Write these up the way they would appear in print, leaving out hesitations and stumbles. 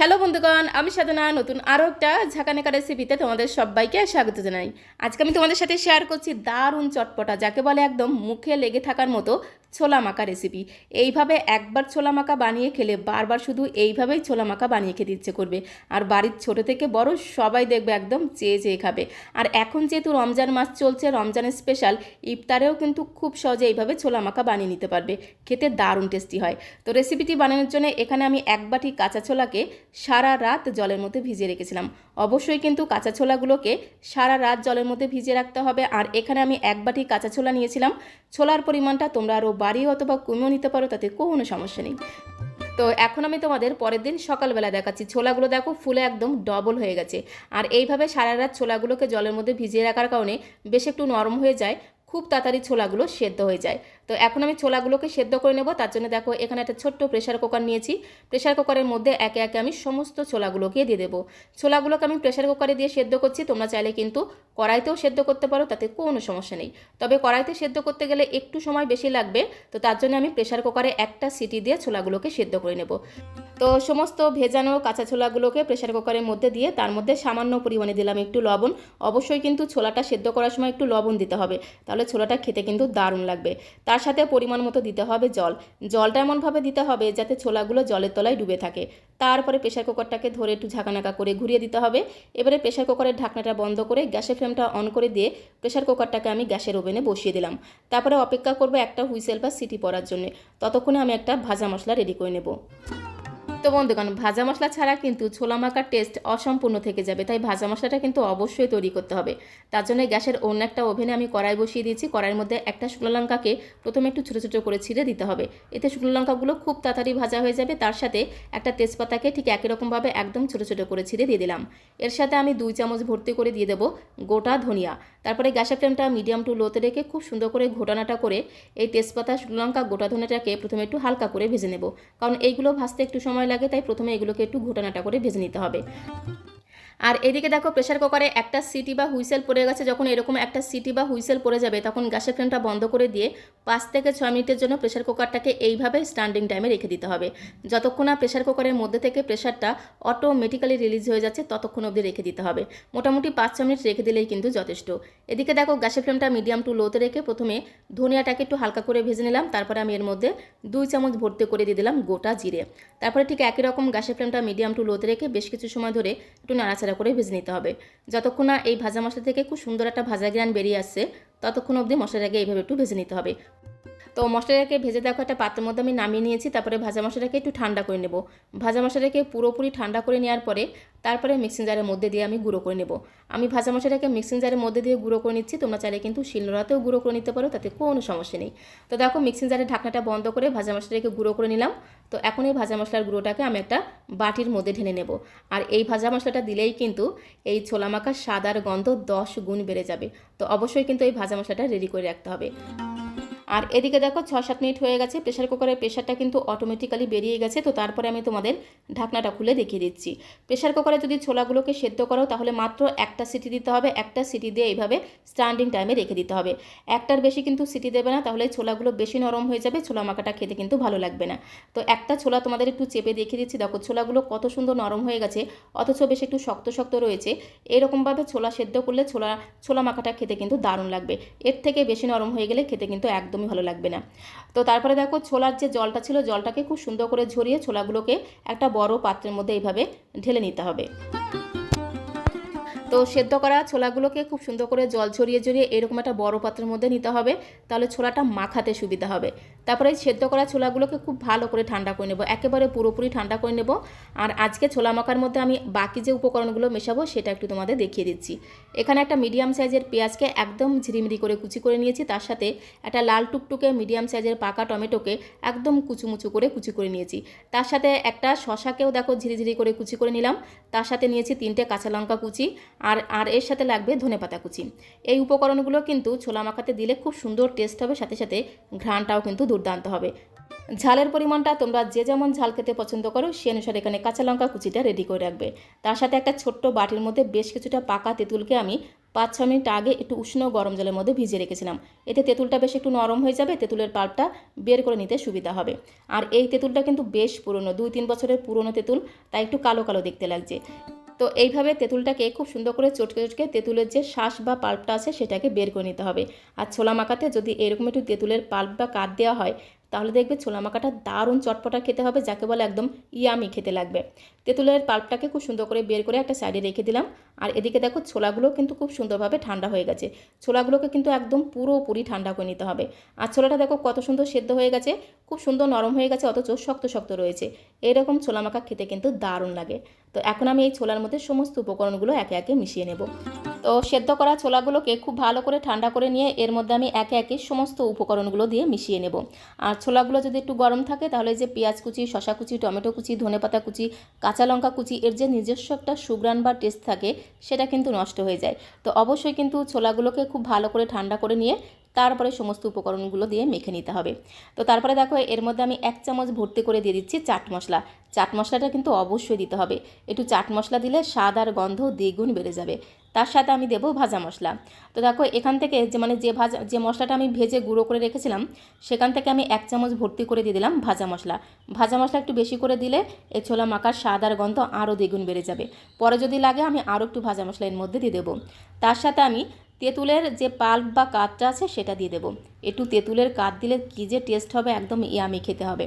Hello বন্ধুগণ, আমি সাধনা নতুন আরও একটা ঝাঁকানাকা রেসিপিতে তোমাদের সবাইকে স্বাগত জানাই। আজকে আমি তোমাদের সাথে শেয়ার করছি দারুণ চটপটা, যাকে বলে একদম মুখে লেগে থাকার মতো ছোলা মাখা রেসিপি। এইভাবে একবার ছোলা মাখা বানিয়ে খেলে বারবার শুধু এইভাবেই ছোলা মাখা বানিয়ে খেতে ইচ্ছে করবে। আর বাড়ির ছোট থেকে বড় সবাই দেখবে একদম চেয়ে চেয়ে খাবে। আর এখন যেহেতু রমজান মাস চলছে, রমজানের স্পেশাল ইফতারেও কিন্তু খুব সহজে এইভাবে ছোলা মাখা বানিয়ে নিতে পারবে। খেতে দারুণ টেস্টি হয়। তো রেসিপিটি বানানোর জন্য এখানে আমি এক বাটি কাঁচা ছোলাকে সারা রাত জলের মধ্যে ভিজিয়ে রেখেছিলাম। অবশ্যই কিন্তু কাঁচা ছোলাগুলোকে সারা রাত জলের মধ্যে ভিজিয়ে রাখতে হবে। আর এখানে আমি এক বাটি কাঁচা ছোলা নিয়েছিলাম। ছোলার পরিমাণটা তোমরা আরও বাড়িয়ে অথবা কমিয়েও নিতে পারো, তাতে কোনো সমস্যা নেই। তো এখন আমি তোমাদের পরের দিন সকালবেলা দেখাচ্ছি। ছোলাগুলো দেখো ফুলে একদম ডবল হয়ে গেছে। আর এইভাবে সারা রাত ছোলাগুলোকে জলের মধ্যে ভিজিয়ে রাখার কারণে বেশ একটু নরম হয়ে যায়, খুব তাড়াতাড়ি ছোলাগুলো সেদ্ধ হয়ে যায়। তো এখন আমি ছোলাগুলোকে সেদ্ধ করে নেব। তার জন্য দেখো এখানে একটা ছোট্ট প্রেশার কুকার নিয়েছি। প্রেশার কুকারের মধ্যে একে একে আমি সমস্ত ছোলাগুলোকে দিয়ে দেবো। ছোলাগুলোকে আমি প্রেশার কুকারে দিয়ে সেদ্ধ করছি। তোমরা চাইলে কিন্তু কড়াইতেও সেদ্ধ করতে পারো, তাতে কোনো সমস্যা নেই। তবে কড়াইতে সেদ্ধ করতে গেলে একটু সময় বেশি লাগবে। তো তার জন্য আমি প্রেশার কুকারে একটা সিটি দিয়ে ছোলাগুলোকে সেদ্ধ করে নেব। তো সমস্ত ভেজানো কাঁচা ছোলাগুলোকে প্রেশার কুকারের মধ্যে দিয়ে তার মধ্যে সামান্য পরিমাণে দিলাম একটু লবণ। অবশ্যই কিন্তু ছোলাটা সেদ্ধ করার সময় একটু লবণ দিতে হবে, তাহলে ছোলাটা খেতে কিন্তু দারুণ লাগবে। তার সাথে পরিমাণ মতো দিতে হবে জল। জলটা এমনভাবে দিতে হবে যাতে ছোলাগুলো জলের তলায় ডুবে থাকে। তারপরে প্রেশার কুকারটাকে ধরে একটু ঝাঁকানাকা করে ঘুরিয়ে দিতে হবে। এবারে প্রেশার কুকারের ঢাকনাটা বন্ধ করে গ্যাসের ফ্লেমটা অন করে দিয়ে প্রেশার কুকারটাকে আমি গ্যাসের ওভেনে বসিয়ে দিলাম। তারপরে অপেক্ষা করবো একটা হুইসেল বা সিটি পড়ার জন্য। ততক্ষণে আমি একটা ভাজা মশলা রেডি করে নেব। তো বন্ধুগণ, ভাজা মশলা ছাড়া কিন্তু ছোলা মাখার টেস্ট অসম্পূর্ণ থেকে যাবে, তাই ভাজা মশলাটা কিন্তু অবশ্যই তৈরি করতে হবে। তার জন্য গ্যাসের অন্য একটা ওভেনে আমি কড়াই বসিয়ে দিয়েছি। কড়াইয়ের মধ্যে একটা শুকনো লঙ্কাকে প্রথমে একটু ছোটো ছোটো করে ছিঁড়ে দিতে হবে। এতে শুকনো লঙ্কাগুলো খুব তাড়াতাড়ি ভাজা হয়ে যাবে। তার সাথে একটা তেজপাতাকে ঠিক একই রকমভাবে একদম ছোটো ছোটো করে ছিঁড়ে দিয়ে দিলাম। এর সাথে আমি 2 চামচ ভর্তি করে দিয়ে দেবো গোটা ধনিয়া। তারপরে গ্যাসের ফ্লেমটা মিডিয়াম টু লোতে রেখে খুব সুন্দর করে ঘোটানাটা করে এই তেজপাতা, শুকনো লঙ্কা, গোটা ধনিয়াটাকে প্রথমে একটু হালকা করে ভেজে নেব। কারণ এইগুলো ভাজতে একটু সময় লাগে, তাই প্রথমে এগুলোকে একটু ঘোটানাটা করে ভেজে নিতে হবে। আর এদিকে দেখো প্রেশার কুকারে একটা সিটি বা হুইসেল পড়ে গেছে। যখন এরকম একটা সিটি বা হুইসেল পড়ে যাবে তখন গ্যাসের ফ্লেমটা বন্ধ করে দিয়ে 5 থেকে 6 মিনিটের জন্য প্রেশার কুকারটাকে এইভাবে স্ট্যান্ডিং টাইমে রেখে দিতে হবে। যতক্ষণ না প্রেশার কুকারের মধ্যে থেকে প্রেশারটা অটোমেটিক্যালি রিলিজ হয়ে যাচ্ছে ততক্ষণ অবধি রেখে দিতে হবে। মোটামুটি 5-6 মিনিট রেখে দিলেই কিন্তু যথেষ্ট। এদিকে দেখো গ্যাসের ফ্লেমটা মিডিয়াম টু লোতে রেখে প্রথমে ধনিয়াটাকে একটু হালকা করে ভেজে নিলাম। তারপরে আমি এর মধ্যে 2 চামচ ভর্তি করে দিয়ে দিলাম গোটা জিরে। তারপরে ঠিক একই রকম গ্যাসের ফ্লেমটা মিডিয়াম টু লোতে রেখে বেশ কিছু সময় ধরে একটু নাড়াচাড়া করে ভেজে নিতে হবে। যতক্ষণ না এই ভাজা মশলা থেকে খুব সুন্দর একটা ভাজা গ্রান বেরিয়ে আসছে ততক্ষণ অবধি মশলাটাকে এইভাবে একটু ভেজে নিতে হবে। তো মশলাটাকে ভেজে দেখো একটা পাত্রের মধ্যে আমি নামিয়ে নিয়েছি। তারপরে ভাজা মশলাটাকে একটু ঠান্ডা করে নেব। ভাজা মশলাটাকে পুরোপুরি ঠান্ডা করে নেওয়ার পরে তারপরে মিক্সিং জারের মধ্যে দিয়ে আমি গুঁড়ো করে নেব। আমি ভাজা মশলাটাকে মিক্সিং জারের মধ্যে দিয়ে গুঁড়ো করে নিচ্ছি। তোমরা চাইলে কিন্তু শিলনোড়াতেও গুঁড়ো করে নিতে পারো, তাতে কোনো সমস্যা নেই। তো দেখো মিক্সিং জারের ঢাকনাটা বন্ধ করে ভাজা মশলাটাকে গুঁড়ো করে নিলাম। তো এখন এই ভাজা মশলার গুঁড়োটাকে আমি একটা বাটির মধ্যে ঢেলে নেব। আর এই ভাজা মশলাটা দিলেই কিন্তু এই ছোলা মাখার স্বাদ আর গন্ধ 10 গুণ বেড়ে যাবে। তো অবশ্যই কিন্তু এই ভাজা মশলাটা রেডি করে রাখতে হবে। আর এদিকে দেখো 6-7 মিনিট হয়ে গেছে। প্রেশার কুকারের প্রেশারটা কিন্তু অটোমেটিক্যালি বেরিয়ে গেছে। তো তারপরে আমি তোমাদের ঢাকনাটা খুলে দেখিয়ে দিচ্ছি। প্রেশার কুকারে যদি ছোলাগুলোকে সেদ্ধ করো তাহলে মাত্র একটা সিটি দিতে হবে। একটা সিটি দিয়ে এইভাবে স্ট্যান্ডিং টাইমে রেখে দিতে হবে। একটার বেশি কিন্তু সিটি দেবে না, তাহলে ছোলাগুলো বেশি নরম হয়ে যাবে, ছোলা মাখাটা খেতে কিন্তু ভালো লাগবে না। তো একটা ছোলা তোমাদের একটু চেপে দেখিয়ে দিচ্ছি। দেখো ছোলাগুলো কত সুন্দর নরম হয়ে গেছে, অথচ বেশ একটু শক্ত শক্ত রয়েছে। এরকমভাবে ছোলা সেদ্ধ করলে ছোলা মাখাটা খেতে কিন্তু দারুণ লাগবে। এর থেকে বেশি নরম হয়ে গেলে খেতে কিন্তু একদমই ভালো লাগবে না। তো তারপরে দেখো ছোলার যে জলটা ছিল জলটাকে খুব সুন্দর করে ঝরিয়ে ছোলাগুলোকে একটা বড় পাত্রের মধ্যে এইভাবে ঢেলে নিতে হবে। তো সেদ্ধ করা ছোলাগুলোকে খুব সুন্দর করে জল ঝরিয়ে ঝরিয়ে এরকম একটা বড় পাত্রের মধ্যে নিতে হবে, তাহলে ছোলাটা মাখাতে সুবিধা হবে। তারপরে এই সেদ্ধ করা ছোলাগুলোকে খুব ভালো করে ঠান্ডা করে নেব, একেবারে পুরোপুরি ঠান্ডা করে নেব। আর আজকে ছোলা মাখার মধ্যে আমি বাকি যে উপকরণগুলো মেশাবো সেটা একটু তোমাদের দেখিয়ে দিচ্ছি। এখানে একটা মিডিয়াম সাইজের পেঁয়াজকে একদম ঝিরিমিরি করে কুচি করে নিয়েছি। তার সাথে একটা লাল টুকটুকে মিডিয়াম সাইজের পাকা টমেটোকে একদম কুচুমুচু করে কুচি করে নিয়েছি। তার সাথে একটা শশাকেও দেখো ঝিরিঝিরি করে কুচি করে নিলাম। তার সাথে নিয়েছি 3টে কাঁচা লঙ্কা কুচি আর এর সাথে লাগবে ধনেপাতা কুচি। এই উপকরণগুলো কিন্তু ছোলা মাখাতে দিলে খুব সুন্দর টেস্ট হবে, সাথে সাথে ঘ্রাণটাও কিন্তু দুর্দান্ত হবে। ঝালের পরিমাণটা তোমরা যে যেমন ঝাল খেতে পছন্দ করো সে অনুসারে এখানে কাঁচা লঙ্কা কুচিটা রেডি করে রাখবে। তার সাথে একটা ছোট্ট বাটির মধ্যে বেশ কিছুটা পাকা তেঁতুলকে আমি 5-6 মিনিট আগে একটু উষ্ণ গরম জলের মধ্যে ভিজিয়ে রেখেছিলাম। এতে তেঁতুলটা বেশ একটু নরম হয়ে যাবে, তেঁতুলের পাল্পটা বের করে নিতে সুবিধা হবে। আর এই তেঁতুলটা কিন্তু বেশ পুরনো, 2-3 বছরের পুরনো তেঁতুল, তাই একটু কালো কালো দেখতে লাগছে। তো এইভাবে তেঁতুলটাকে খুব সুন্দর করে চটকে চটকে তেঁতুলের যে শাঁস বা পাল্পটা আছে সেটাকে বের করে নিতে হবে। আর ছোলা মাখাতে যদি এরকম একটু তেঁতুলের পাল্প বা কাঠ দেওয়া হয় তাহলে দেখবে ছোলা মাখাটা দারুণ চটপটা খেতে হবে, যাকে বলে একদম ইয়ামি খেতে লাগবে। তেঁতুলের পাল্পটাকে খুব সুন্দর করে বের করে একটা সাইডে রেখে দিলাম। আর এদিকে দেখো ছোলাগুলো কিন্তু খুব সুন্দরভাবে ঠান্ডা হয়ে গেছে। ছোলাগুলোকে কিন্তু একদম পুরোপুরি ঠান্ডা করে নিতে হবে। আর ছোলাটা দেখো কত সুন্দর সেদ্ধ হয়ে গেছে, খুব সুন্দর নরম হয়ে গেছে, অথচ শক্ত শক্ত রয়েছে। এরকম ছোলা মাখা খেতে কিন্তু দারুণ লাগে। তো এখন আমি এই ছোলার মধ্যে সমস্ত উপকরণগুলো একে একে মিশিয়ে নেব। তো সেদ্ধ করা ছোলাগুলোকে খুব ভালো করে ঠান্ডা করে নিয়ে এর মধ্যে আমি একে একে সমস্ত উপকরণগুলো দিয়ে মিশিয়ে নেব। আর ছোলাগুলো যদি একটু গরম থাকে তাহলে যে পেঁয়াজ কুচি, শসা কুচি, টমেটো কুচি, ধনেপাতা কুচি, কাঁচা লঙ্কা কুচি, এর যে নিজস্ব একটা সুঘ্রাণ বা টেস্ট থাকে সেটা কিন্তু নষ্ট হয়ে যায়। তো অবশ্যই কিন্তু ছোলাগুলোকে খুব ভালো করে ঠান্ডা করে নিয়ে তারপরে সমস্ত উপকরণগুলো দিয়ে মেখে নিতে হবে। তো তারপরে দেখো এর মধ্যে আমি 1 চামচ ভর্তি করে দিয়ে দিচ্ছি চাট মশলা। চাট মশলাটা কিন্তু অবশ্যই দিতে হবে। একটু চাট মশলা দিলে স্বাদ আর গন্ধ দ্বিগুণ বেড়ে যাবে। তার সাথে আমি দেবো ভাজা মশলা। তো দেখো এখান থেকে যে মশলাটা আমি ভেজে গুঁড়ো করে রেখেছিলাম সেখান থেকে আমি 1 চামচ ভর্তি করে দিয়ে দিলাম ভাজা মশলা। ভাজা মশলা একটু বেশি করে দিলে এই ছোলা মাখার স্বাদ আর গন্ধ আরও দ্বিগুণ বেড়ে যাবে। পরে যদি লাগে আমি আরও একটু ভাজা মশলা এর মধ্যে দিয়ে দেবো। তার সাথে আমি তেঁতুলের যে পাল্প বা কাঠটা আছে সেটা দিয়ে দেবো। একটু তেঁতুলের কাঠ দিলে কী যে টেস্ট হবে, একদম ইয়ামি খেতে হবে।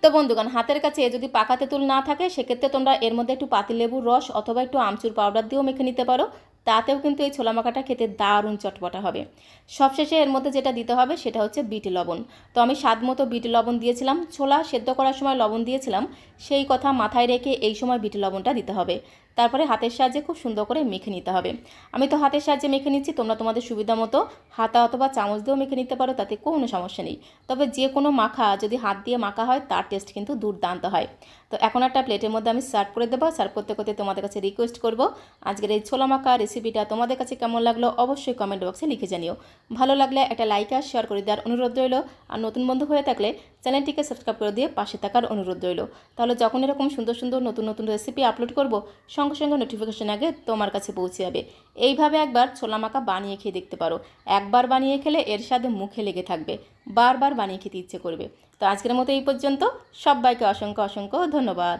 তো বন্ধুগণ, হাতের কাছে যদি পাকা তেঁতুল না থাকে সেক্ষেত্রে তোমরা এর মধ্যে একটু পাতিলেবুর রস অথবা একটু আমচুর পাউডার দিয়েও মেখে নিতে পারো। তাতেও কিন্তু এই ছোলা মাখাটা খেতে দারুণ চটপটা হবে। সবশেষে এর মধ্যে যেটা দিতে হবে সেটা হচ্ছে বিট লবণ। তো আমি স্বাদ মতো বিট লবণ দিয়েছিলাম, ছোলা সেদ্ধ করার সময় লবণ দিয়েছিলাম, সেই কথা মাথায় রেখে এই সময় বিট লবণটা দিতে হবে। তারপরে হাতের সাহায্যে খুব সুন্দর করে মেখে নিতে হবে। আমি তো হাতের সাহায্যে মেখে নিচ্ছি, তোমরা তোমাদের সুবিধা মতো হাতা অথবা চামচ দিয়েও মেখে নিতে পারো, তাতে কোনো সমস্যা নেই। তবে যে কোনো মাখা যদি হাত দিয়ে মাখা হয় তার টেস্ট কিন্তু দুর্দান্ত হয়। তো এখন একটা প্লেটের মধ্যে আমি সার্ভ করে দেবো। সার্ভ করতে করতে তোমাদের কাছে রিকোয়েস্ট করব, আজকের এই ছোলা মাখা রেসিপিটা তোমাদের কাছে কেমন লাগলো অবশ্যই কমেন্ট বক্সে লিখে জানিও। ভালো লাগলে একটা লাইক আর শেয়ার করে দেওয়ার অনুরোধ রইল। আর নতুন বন্ধু হয়ে থাকলে চ্যানেলটিকে সাবস্ক্রাইব করে দিয়ে পাশে থাকার অনুরোধ রইল। তাহলে যখন এরকম সুন্দর সুন্দর নতুন নতুন রেসিপি আপলোড করব সঙ্গে সঙ্গে নোটিফিকেশন আগে তোমার কাছে পৌঁছে যাবে। এইভাবে একবার ছোলা মাখা বানিয়ে খেয়ে দেখতে পারো। একবার বানিয়ে খেলে এর স্বাদ মুখে লেগে থাকবে, বারবার বানিয়ে খেতে ইচ্ছে করবে। তো আজকের মতো এই পর্যন্ত। সবাইকে অসংখ্য অসংখ্য ধন্যবাদ।